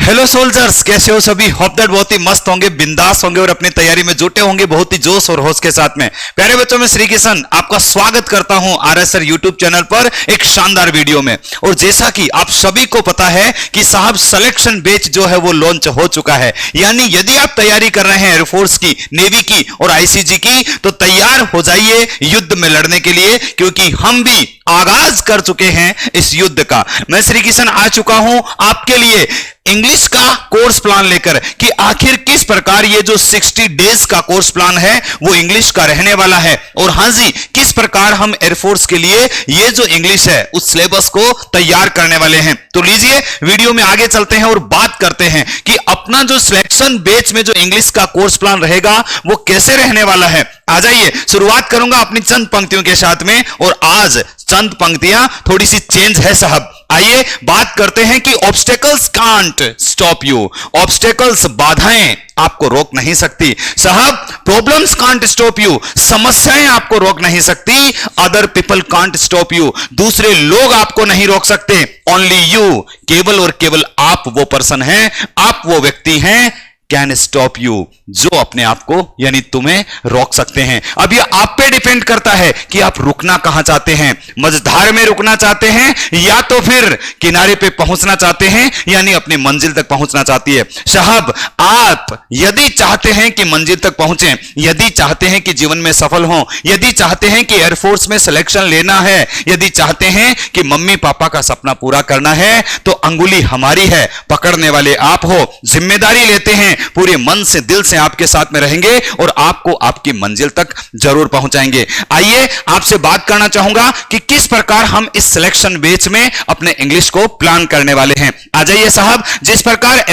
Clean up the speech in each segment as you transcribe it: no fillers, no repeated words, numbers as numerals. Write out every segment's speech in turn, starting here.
Hello soldiers, कैसे हो सभी। होप दैट बहुत ही मस्त होंगे, बिंदास होंगे और अपनी तैयारी में जुटे होंगे बहुत ही जोश और होश के साथ में। प्यारे बच्चों, में श्री किशन आपका स्वागत करता हूं आरएसआर यूट्यूब चैनल पर एक शानदार वीडियो में। और जैसा कि आप सभी को पता है कि साहब सिलेक्शन बैच जो है वो लॉन्च हो चुका है। यानी यदि आप तैयारी कर रहे हैं एयरफोर्स की, नेवी की और आईसीजी की, तो तैयार हो जाइए युद्ध में लड़ने के लिए, क्योंकि हम भी आगाज कर चुके हैं इस युद्ध का। मैं श्री किशन आ चुका हूं आपके लिए इंग्लिश का कोर्स प्लान लेकर कि आखिर किस प्रकार ये जो 60 डेज का कोर्स प्लान है वो इंग्लिश का रहने वाला है, और हां जी किस प्रकार हम एयरफोर्स के लिए ये जो इंग्लिश है उस सिलेबस को तैयार करने वाले हैं। तो लीजिए वीडियो में आगे चलते हैं और बात करते हैं कि अपना जो सिलेक्शन बैच में जो इंग्लिश का कोर्स प्लान रहेगा वो कैसे रहने वाला है। आ जाइए, शुरुआत करूंगा अपनी चंद पंक्तियों के साथ में, और आज चंद पंक्तियां थोड़ी सी चेंज है साहब। आइए बात करते हैं कि obstacles can't stop you. Obstacles, बाधाएं आपको रोक नहीं सकती साहब। प्रॉब्लम्स कांट स्टॉप यू, समस्याएं आपको रोक नहीं सकती। Other people can't stop you, दूसरे लोग आपको नहीं रोक सकते। ओनली यू, केवल और केवल आप वो पर्सन हैं, आप वो व्यक्ति हैं कैन स्टॉप यू, जो अपने आप को यानी तुम्हें रोक सकते हैं। अब यह आप पे डिपेंड करता है कि आप रुकना कहां चाहते हैं। मझधार में रुकना चाहते हैं या तो फिर किनारे पे पहुंचना चाहते हैं, यानी अपनी मंजिल तक पहुंचना चाहती है। साहब आप यदि चाहते हैं कि मंजिल तक पहुंचे, यदि चाहते हैं कि जीवन में सफल हो, यदि चाहते हैं कि एयरफोर्स में सिलेक्शन लेना है, यदि चाहते हैं कि मम्मी पापा का सपना पूरा करना है, तो अंगुली हमारी है, पकड़ने वाले आप हो, जिम्मेदारी लेते हैं, पूरे मन से दिल से आपके साथ में रहेंगे और आपको आपकी मंजिल तक जरूर पहुंचाएंगे। आइए आपसे बात करना चाहूंगा कि किस प्रकार हम इस सिलेक्शन बैच में अपने इंग्लिश को प्लान करने वाले हैं। आ जाइए साहब, जिस प्रकार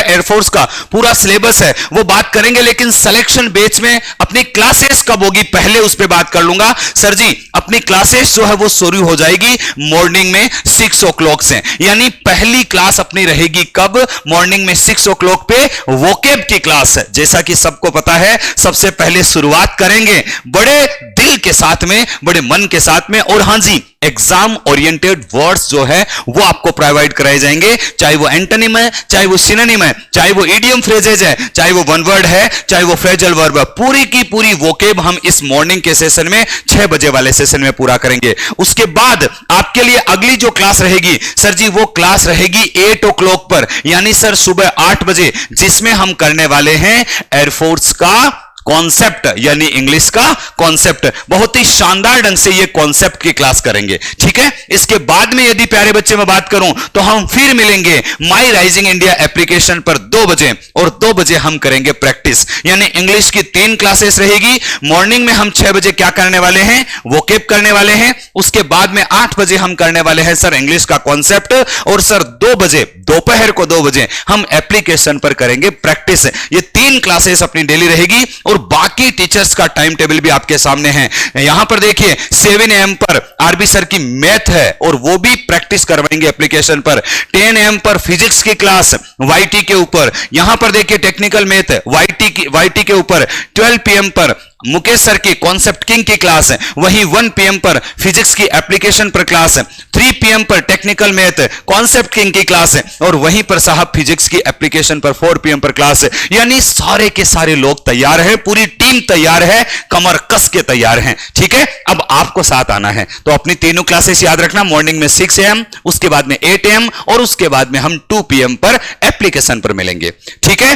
एयरफोर्स का पूरा सिलेबस है वो बात करेंगे, लेकिन सिलेक्शन बैच में अपनी क्लासेस कब होगी पहले उस पर बात कर लूंगा। सर जी अपनी क्लासेस जो है वो शुरू हो जाएगी मॉर्निंग में 6 o'clock से, यानी पहली क्लास अपनी रहेगी कब, मॉर्निंग में 6 o'clock पे वोकेब की क्लास है। जैसा कि सबको पता है, सबसे पहले शुरुआत करेंगे बड़े दिल के साथ में, बड़े मन के साथ में, और हां जी एग्जाम ओरिएंटेड वर्ड्स जो है वो आपको प्रोवाइड कराए जाएंगे, चाहे वो एंटोनिम है, चाहे वो सिनोनिम है, चाहे वो इडियम फ्रेजेज है, चाहे वो वन वर्ड है, चाहे वो फ्रेजल वर्ब है। पूरी की पूरी वोकेब हम इस मॉर्निंग के सेशन में 6 बजे वाले सेशन में पूरा करेंगे। उसके बाद आपके लिए अगली जो क्लास रहेगी सर जी, वो क्लास रहेगी 8 o'clock पर, यानी सर सुबह 8 बजे, जिसमें हम करने वाले हैं एयरफोर्स का कॉन्सेप्ट, यानी इंग्लिश का कॉन्सेप्ट। बहुत ही शानदार ढंग से ये कॉन्सेप्ट की क्लास करेंगे, ठीक है। इसके बाद में यदि प्यारे बच्चे मैं बात करूं तो हम फिर मिलेंगे माई राइजिंग इंडिया एप्लीकेशन पर 2 बजे, और 2 बजे हम करेंगे प्रैक्टिस, यानी इंग्लिश की 3 क्लासेस रहेगी। मॉर्निंग में हम 6 बजे क्या करने वाले हैं, वोकेब करने वाले हैं। उसके बाद में 8 बजे हम करने वाले हैं सर इंग्लिश का कॉन्सेप्ट, और सर 2 बजे दोपहर को 2 बजे हम एप्लीकेशन पर करेंगे प्रैक्टिस। ये 3 क्लासेस अपनी डेली रहेगी, और बाकी टीचर्स का टाइम टेबल भी आपके सामने है। यहां पर देखिए 7 AM पर आरबी सर की मैथ है और वो भी प्रैक्टिस करवाएंगे एप्लीकेशन पर। 10 AM पर फिजिक्स की क्लास वाईटी के ऊपर, यहां पर देखिए टेक्निकल मैथ वाईटी के ऊपर। 12 PM पर मुकेश सर की कॉन्सेप्ट किंग की क्लास है, वहीं 1 PM पर फिजिक्स की एप्लीकेशन पर क्लास है। 3 PM पर टेक्निकल मैथ कॉन्सेप्ट किंग की क्लास है, और वहीं पर साहब फिजिक्स की एप्लीकेशन पर 4 PM पर क्लास है। यानी सारे के सारे लोग तैयार हैं, पूरी टीम तैयार है, कमर कस के तैयार हैं, ठीक है। अब आपको साथ आना है, तो अपनी तीनों क्लासेस याद रखना। मॉर्निंग में 6 AM, उसके बाद में 8 AM, और उसके बाद में हम 2 PM पर एप्लीकेशन पर मिलेंगे, ठीक है।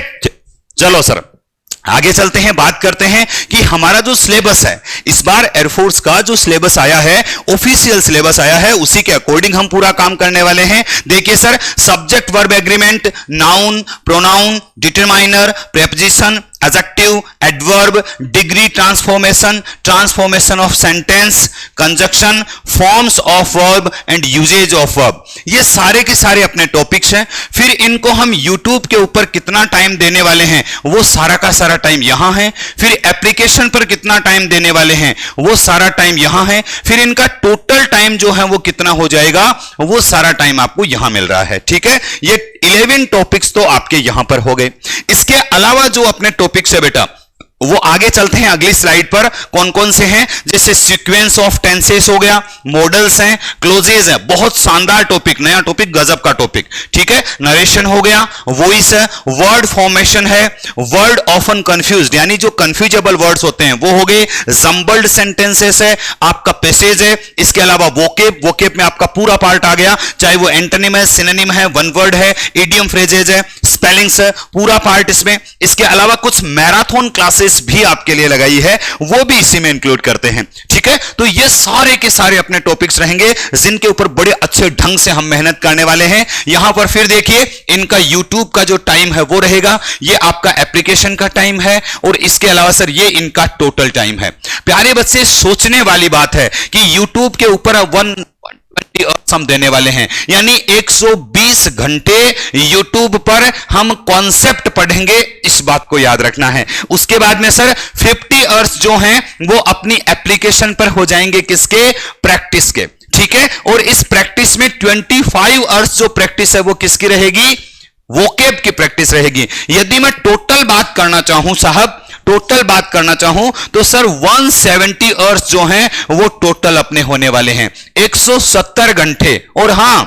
चलो सर आगे चलते हैं, बात करते हैं कि हमारा जो सिलेबस है इस बार एयरफोर्स का जो सिलेबस आया है, ऑफिशियल सिलेबस आया है, उसी के अकॉर्डिंग हम पूरा काम करने वाले हैं। देखिए sir, subject verb agreement, noun, pronoun, determiner, preposition, adjective, adverb, degree transformation, transformation of sentence, conjunction, forms of verb and usages of verb, ये सारे के सारे अपने टॉपिक्स हैं। फिर इनको हम YouTube के ऊपर कितना टाइम देने वाले हैं वो सारा का सारा टाइम यहां है। फिर एप्लीकेशन पर कितना टाइम देने वाले हैं वो सारा टाइम यहां है। फिर इनका टोटल टाइम जो है वो कितना हो जाएगा वो सारा टाइम आपको यहां मिल रहा है, ठीक है। ये 11 टॉपिक्स तो आपके यहां पर हो गए। इसके अलावा जो अपने टॉपिक्स है बेटा, वो आगे चलते हैं अगली स्लाइड पर, कौन कौन से हैं, जैसे सीक्वेंस ऑफ टेंसेस हो गया, मॉडल्स हैं, क्लोजेज है, बहुत शानदार टॉपिक, नया टॉपिक, गजब का टॉपिक, ठीक है। नरेशन हो गया, वॉइस है, वर्ड फॉर्मेशन है, वर्ड ऑफन कंफ्यूज्ड यानी जो कंफ्यूजेबल वर्ड्स होते हैं वो हो गए, जंबल्ड सेंटेंसेस है, आपका पैसेज है, इसके अलावा वोकेब, वोकेब में आपका पूरा पार्ट आ गया, चाहे वो एंटोनिम है, सिनोनिम है, वन वर्ड है, इडियम फ्रेजेज है, स्पेलिंग्स है, पूरा पार्ट इसमें। इसके अलावा कुछ मैराथन क्लासेस भी आपके लिए लगाई है, वो भी इसी में इंक्लूड करते हैं, ठीक है। तो ये सारे के सारे अपने टॉपिक्स रहेंगे जिनके ऊपर बड़े अच्छे ढंग से हम मेहनत करने वाले हैं। यहां पर फिर देखिए इनका YouTube का जो टाइम है वो रहेगा, ये आपका एप्लीकेशन का टाइम है, और इसके अलावा सर ये इनका टोटल टाइम है। प्यारे बच्चे, सोचने वाली बात है कि YouTube के ऊपर 120 हम देने वाले हैं, यानी 120 घंटे YouTube पर हम कॉन्सेप्ट पढ़ेंगे, इस बात को याद रखना है। उसके बाद में सर 50 आवर्स जो हैं वो अपनी एप्लीकेशन पर हो जाएंगे, किसके, प्रैक्टिस के, ठीक है। और इस प्रैक्टिस में 25 आवर्स जो प्रैक्टिस है वो किसकी रहेगी, वोकेब की प्रैक्टिस रहेगी। यदि मैं टोटल बात करना चाहूं साहब, टोटल बात करना चाहूं तो सर 170 आवर्स जो हैं वो टोटल अपने होने वाले हैं, 170 घंटे। और हां,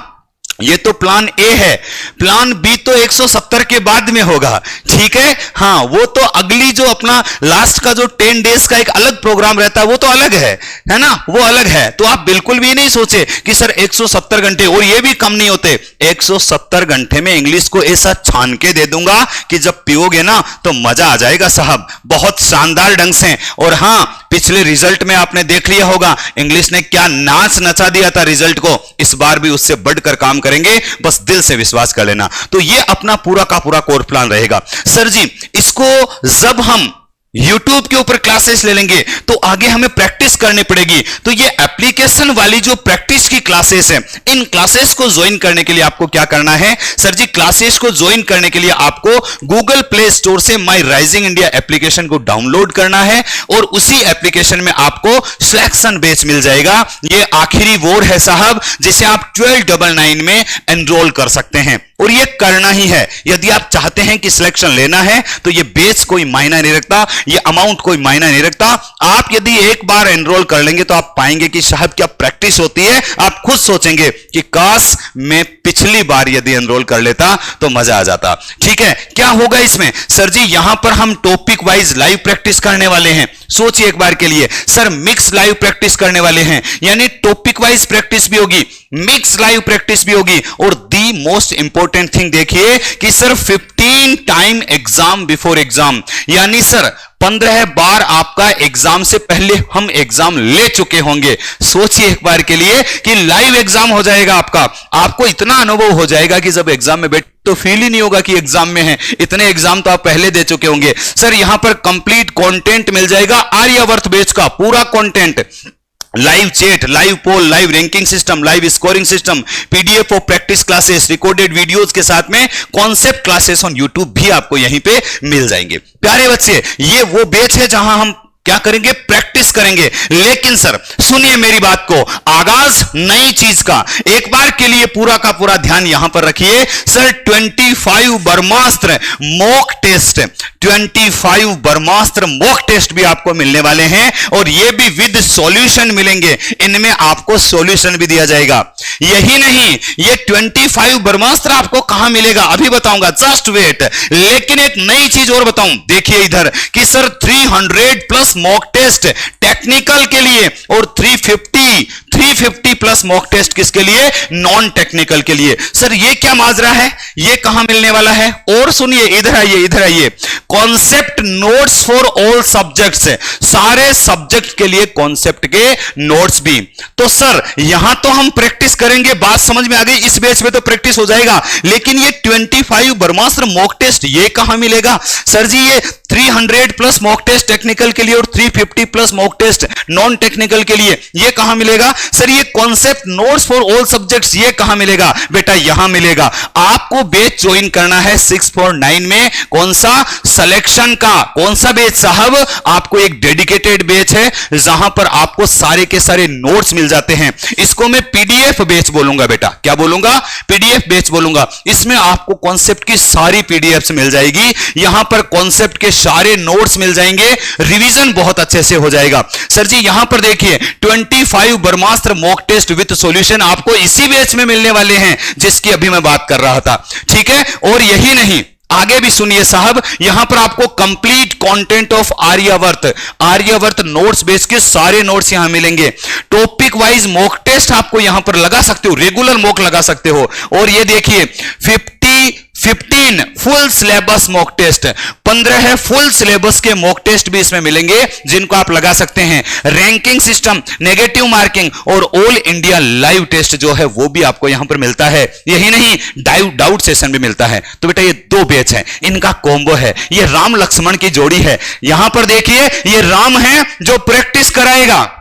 ये तो प्लान ए है, प्लान बी तो 170 के बाद में होगा, ठीक है। हां, वो तो अगली जो अपना लास्ट का जो 10 डेज का एक अलग प्रोग्राम रहता है वो तो अलग है ना, वो अलग है। तो आप बिल्कुल भी नहीं सोचे कि सर 170 घंटे, और ये भी कम नहीं होते, 170 घंटे में इंग्लिश को ऐसा छान के दे दूंगा कि जब पियोगे ना तो मजा आ जाएगा साहब, बहुत शानदार ढंग से। और हां, पिछले रिजल्ट में आपने देख लिया होगा इंग्लिश ने क्या नाच नचा दिया था रिजल्ट को, इस बार भी उससे बढ़कर काम करेंगे, बस दिल से विश्वास कर लेना। तो ये अपना पूरा का पूरा कोर्स प्लान रहेगा। सर जी, इसको जब हम YouTube के ऊपर क्लासेस ले लेंगे तो आगे हमें प्रैक्टिस करनी पड़ेगी। तो ये एप्लीकेशन वाली जो प्रैक्टिस की क्लासेस है, इन क्लासेस को ज्वाइन करने के लिए आपको क्या करना है सर जी, क्लासेस को ज्वाइन करने के लिए आपको गूगल प्ले स्टोर से माई राइजिंग इंडिया एप्लीकेशन को डाउनलोड करना है, और उसी एप्लीकेशन में आपको सिलेक्शन बैच मिल जाएगा। ये आखिरी वोर है साहब, जिसे आप 1299 में एनरोल कर सकते हैं, और ये करना ही है। यदि आप चाहते हैं कि सिलेक्शन लेना है तो ये बेस कोई मायना नहीं रखता, ये अमाउंट कोई मायना नहीं रखता। आप यदि एक बार एनरोल कर लेंगे तो आप पाएंगे कि साहब क्या प्रैक्टिस होती है। आप खुद सोचेंगे कि काश मैं पिछली बार यदि एनरोल कर लेता तो मजा आ जाता, ठीक है। क्या होगा इसमें सर जी, यहां पर हम टॉपिक वाइज लाइव प्रैक्टिस करने वाले हैं। सोचिए एक बार के लिए सर, मिक्स लाइव प्रैक्टिस करने वाले हैं, यानी टॉपिक वाइज प्रैक्टिस भी होगी, मिक्स लाइव प्रैक्टिस भी होगी, और दी मोस्ट इंपॉर्टेंट थिंग देखिए कि sir 15 time exam before exam, यानी सर 15 बार आपका एग्जाम से पहले हम एग्जाम ले चुके होंगे। सोचिए एक बार के लिए कि लाइव एग्जाम हो जाएगा आपका, आपको इतना अनुभव हो जाएगा कि जब एग्जाम में बैठ तो फील ही नहीं होगा कि एग्जाम में है, इतने एग्जाम तो आप पहले दे चुके होंगे। सर यहां पर कंप्लीट कंटेंट मिल जाएगा, आर्यवर्त बैच का पूरा content, live chat, live poll, live ranking system, live scoring system, PDF of practice classes, recorded videos के साथ में कॉन्सेप्ट क्लासेस ऑन यूट्यूब भी आपको यहीं पे मिल जाएंगे। प्यारे बच्चे, ये वो बैच है जहां हम क्या करेंगे, प्रैक्टिस करेंगे। लेकिन सर सुनिए मेरी बात को, आगाज नई चीज का, एक बार के लिए पूरा का पूरा ध्यान यहां पर रखिए। सर 25 ब्रह्मास्त्र मॉक टेस्ट, 25 ब्रह्मास्त्र मॉक टेस्ट भी आपको मिलने वाले हैं, और ये भी विद सॉल्यूशन मिलेंगे। इनमें आपको सॉल्यूशन भी दिया जाएगा। यही नहीं, ये 25 ब्रह्मास्त्र आपको कहां मिलेगा अभी बताऊंगा, जस्ट वेट। लेकिन एक नई चीज और बताऊं, देखिए इधर कि sir 300 plus mock test technical के लिए, और 350 प्लस मॉक टेस्ट किसके लिए, नॉन टेक्निकल के लिए। सर ये क्या माजरा है, ये कहां मिलने वाला है, और सुनिए इधर आइए, इधर आइए, concept notes for all subjects, सारे सब्जेक्ट के लिए कॉन्सेप्ट के नोट्स भी। तो सर यहां तो हम प्रैक्टिस करेंगे, बात समझ में आ गई, इस बेच में तो प्रैक्टिस हो जाएगा, लेकिन ये 25 ब्रह्मास्त्र मॉक टेस्ट ये कहां मिलेगा सर जी, ये 300 प्लस मॉक टेस्ट टेक्निकल के लिए और 350 plus mock test non technical के लिए, ये कहां मिलेगा सर, ये concept notes for all subjects ये कहां मिलेगा बेटा, यहां मिलेगा। आपको बैच ज्वाइन करना है 649 में, कौन सा, सिलेक्शन का। कौन सा बैच साहब, आपको एक डेडिकेटेड बैच है जहां पर आपको सारे के सारे नोट्स मिल जाते हैं। इसको मैं पीडीएफ बैच बैच बोलूंगा बेटा, क्या बोलूंगा? पीडीएफ बैच बोलूंगा। इसमें आपको कॉन्सेप्ट की सारी पीडीएफ मिल जाएगी, यहां पर कॉन्सेप्ट के सारे नोट्स मिल जाएंगे, रिवीजन बहुत अच्छे से हो जाएगा। सर जी यहां पर देखिए 25 ब्रह्मास्त्र मॉक टेस्ट विद सॉल्यूशन आपको इसी बैच में मिलने वाले हैं जिसकी अभी मैं बात कर रहा था, ठीक है। और यही नहीं, आगे भी सुनिए साहब, यहां पर आपको complete content of Aryavart notes base के सारे नोट्स यहां मिलेंगे। टॉपिक वाइज मॉक टेस्ट आपको यहां पर लगा सकते हो, रेगुलर मॉक लगा सकते हो। और ये देखिए 15 full syllabus mock test, 15 full syllabus के मॉक टेस्ट भी इसमें मिलेंगे जिनको आप लगा सकते हैं। रैंकिंग सिस्टम, नेगेटिव मार्किंग और ऑल इंडिया लाइव टेस्ट जो है वो भी आपको यहां पर मिलता है। यही नहीं, डाउट सेशन भी मिलता है। तो बेटा ये दो बैच है, इनका कॉम्बो है, ये राम लक्ष्मण की जोड़ी है। यहां पर देखिए ये राम है जो प्रैक्टिस कराएगा,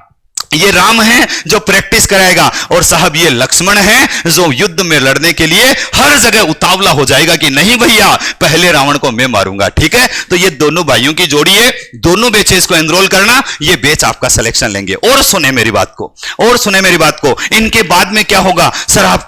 ये राम है जो प्रैक्टिस कराएगा, और साहब ये लक्ष्मण है जो युद्ध में लड़ने के लिए हर जगह उतावला हो जाएगा कि नहीं भैया पहले रावण को मैं मारूंगा, ठीक है। तो ये दोनों भाइयों की जोड़ी है, दोनों बैचेस को एनरोल करना, ये बैच आपका सिलेक्शन लेंगे। और सुने मेरी बात को, इनके बाद में क्या होगा? सर आप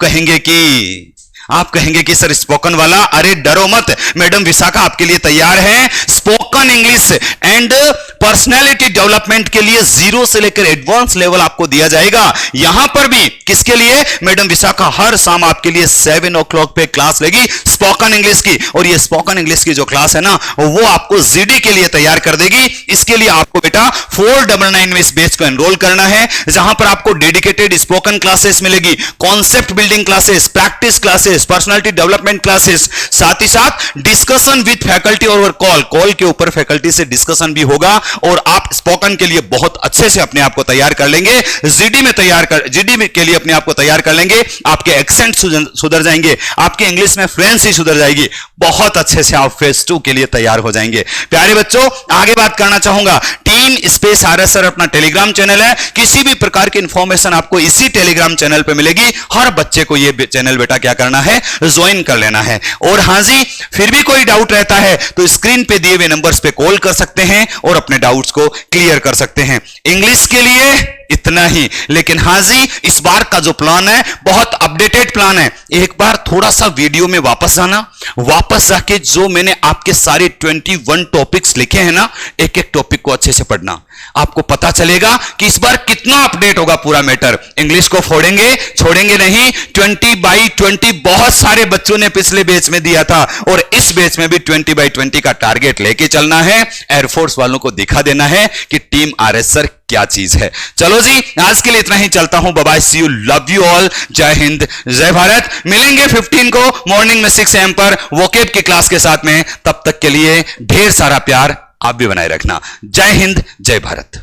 कहेंगे कि सर स्पोकन वाला, अरे डरो मत, मैडम विशाखा आपके लिए तैयार है। Spoken English and personality development के लिए 0 से लेकर एडवांस लेवल आपको दिया जाएगा। यहां पर भी किसके लिए? मैडम विशाखा हर शाम आपके लिए 7 o'clock पे क्लास लेगी स्पोकन इंग्लिश की, और ये स्पोकन इंग्लिश की जो क्लास है ना वो आपको जीडी के लिए तैयार कर देगी। इसके लिए आपको बेटा 499 में इस बैच को एनरोल करना है, जहां पर आपको डेडिकेटेड स्पोकन क्लासेस मिलेगी, concept building classes, practice classes, personality development classes, साथ ही साथ discussion with faculty over call के ऊपर फैकल्टी से डिस्कशन भी होगा, और आप स्पोकन के लिए बहुत अच्छे से अपने आप को तैयार कर लेंगे। जीडी के लिए अपने आप को तैयार कर लेंगे, आपके एक्सेंट सुधर जाएंगे, आपके इंग्लिश में फ्लुएंसी सुधर जाएगी, बहुत अच्छे से आप फेज 2 के लिए तैयार हो जाएंगे। प्यारे बच्चों आगे बात करना चाहूंगा, टीम स्पेस आरएस सर अपना टेलीग्राम चैनल है, किसी भी प्रकार की इंफॉर्मेशन आपको इसी टेलीग्राम चैनल पे मिलेगी। हर बच्चे को ये चैनल बेटा क्या करना है? ज्वाइन कर लेना है। और हां जी फिर भी कोई डाउट रहता है तो स्क्रीन पे दिए हुए नंबर्स पे कॉल कर सकते हैं और अपने डाउट्स को क्लियर कर सकते हैं। इंग्लिश के लिए इतना ही, लेकिन हां जी इस बार का जो प्लान है बहुत अपडेटेड प्लान है। एक बार थोड़ा सा वीडियो में वापस जाना, वापस जाके जो मैंने आपके सारे 21 टॉपिक्स लिखे हैं ना, एक एक टॉपिक को अच्छे से पढ़ना, आपको पता चलेगा कि इस बार कितना अपडेट होगा पूरा मैटर। इंग्लिश को फोड़ेंगे, छोड़ेंगे नहीं। 20/20 बहुत सारे बच्चों ने पिछले बैच में दिया था, और इस बैच में भी 20/20 का टारगेट लेके चलना है। एयरफोर्स वालों को दिखा देना है कि टीम आरएस सर क्या चीज है। चलो जी आज के लिए इतना ही, चलता हूं, bye bye, see you, love you all, जय हिंद जय भारत। मिलेंगे 15 को मॉर्निंग में 6 AM पर वोकेब की क्लास के साथ में। तब तक के लिए ढेर सारा प्यार आप भी बनाए रखना। जय हिंद जय भारत।